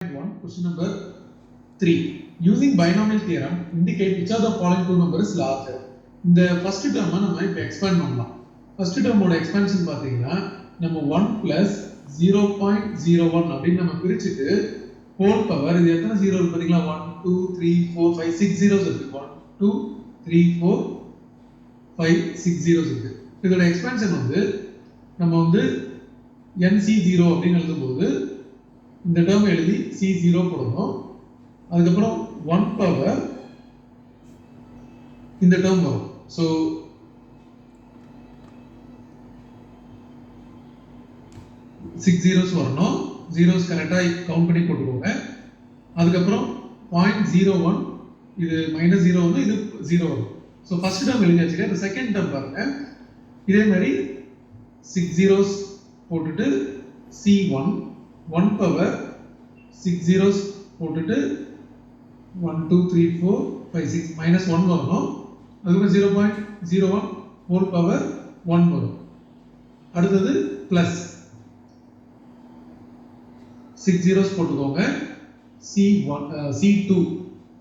Question number 3. Using binomial theorem, indicate which of the following two numbers is larger. இந்த first term நம்ம இப்ப expand பண்ணலாம். First term ஓட expansion பாத்தீங்கன்னா நம்ம 1 plus 0.01 அப்படின்னு நம்ம பிரிச்சுட்டு whole power இது எத்தனை ஜீரோ இருக்கு பாத்தீங்களா 1 2 3 4 5 6 zeros இருக்கு 1 2 3 4 5 6 zeros இருக்கு. இதோட expansion வந்து நம்ம வந்து nc0 அப்படின்னு எழுதும்போது இந்த டேர்ம் எழுதி c0 போடணும். அதுக்கப்புறம் 1 பவர் இந்த டேர்ம் வரும். ஸோ சிக்ஸ் ஜீரோஸ் வரணும். ஜீரோஸ் கரெக்டாக கவுண்ட் பண்ணி போட்டுக்கோங்க. அதுக்கப்புறம் 0.01 இது -0 வந்து இது 0 வரும். ஸோ ஃபர்ஸ்ட் டேர்ம் எழுதியாச்சு. இந்த செகண்ட் டேர்ம் பாருங்க. இதே மாதிரி 6 zeros போட்டுட்டு c1 1 பவர் 6 zeros போட்டுட்டு 1 2 3 4 5 6 -1 வரணும். அதுக்கப்புறம் 0.01 whole power 1 வரும். அடுத்தது பிளஸ் 6 zeros போட்டுக்கோங்க. c1 c2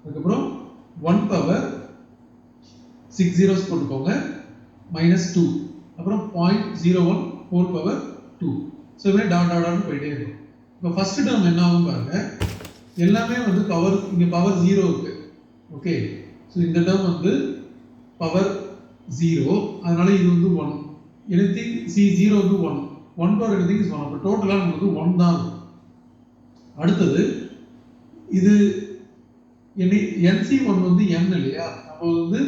அதுக்கப்புறம் 1 பவர் 6 zeros போட்டுக்கோங்க -2 அப்புறம் 0.01 whole power 2. ஸோ இப்படி டாட் போயிட்டே இருக்கும். இப்போ ஃபர்ஸ்ட் டேர்ம் என்ன ஆகும் பாருங்க. எல்லாமே வந்து பவர் இங்க பவர் 0 இருக்கு. ஓகே, ஸோ இந்த டேர்ம் வந்து பவர் 0, அதனால இது வந்து 1. எனிதிங் c0 வந்து 1 பவர் எனிதிங் இஸ் 1. அப்போ டோட்டலாக நமக்கு 1 தான் இருக்கும். அடுத்தது இது nc1 வந்து n இல்லையா, அப்போ வந்து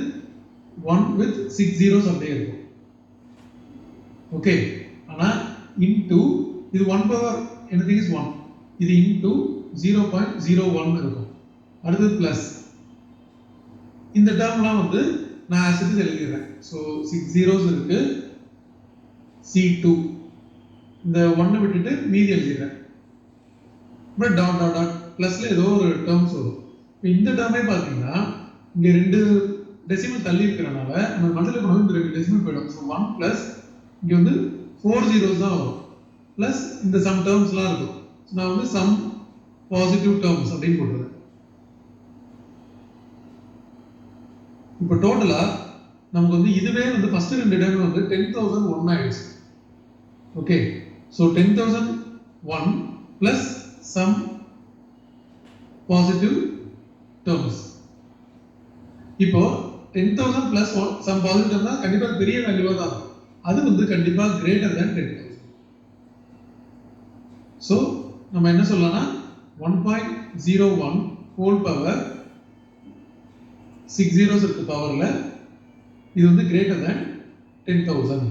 1 with 6 zeros அப்படியே இருக்கும். ஓகே, ஆனால் இன்டூ இது 1 பவர் anything is 1, இது into 0.01 இருக்கும். அடுத்து பிளஸ் இந்த டேர்ம்லாம் வந்து நான் as it is எழுதிடுறேன். ஸோ 6 zeros இருக்கு, c2 இந்த 1 விட்டுட்டு மீதி எழுதிடுறேன். அப்புறம் டாட் பிளஸ்ல ஏதோ ஒரு டேர்ம்ஸ் வரும். இந்த டேர்மே பார்த்தீங்கன்னா இங்க 2 டெசிமல் தள்ளி இருக்கிறனால நம்ம மல்டிப்ளை பண்ணும்போது இந்த 2 டெசிமல் போயிடும். ஸோ 1 பிளஸ் இங்க வந்து 4 zeros தான் வரும். பிளஸ் இந்த சம் டேர்ம்ஸ்லாம் இருக்கும். நான் வந்து சம் பாசிட்டிவ் டேர்ம்ஸ் அப்படின்னு போட்டுறேன். இப்போ டோட்டலா நமக்கு வந்து இதுவே வந்து ஃபர்ஸ்ட் ரெண்டு டேர்ம் வந்து 10,001 ஆயிடுச்சு. Okay, so 10,001 plus some positive terms. இப்போ 10,000 பிளஸ் சம் பாசிட்டிவ் டேர்ம்னா கண்டிப்பாக பெரிய வேல்யூவாக தான் இருக்கும். அது வந்து கண்டிப்பாக கிரேட்டர் தேன் 10,000. ஸோ நம்ம என்ன சொல்லலாம்னா 1.01 whole power 6 zeros இருக்கு பவர்ல, இது வந்து கிரேட்டர் தேன் 10,000.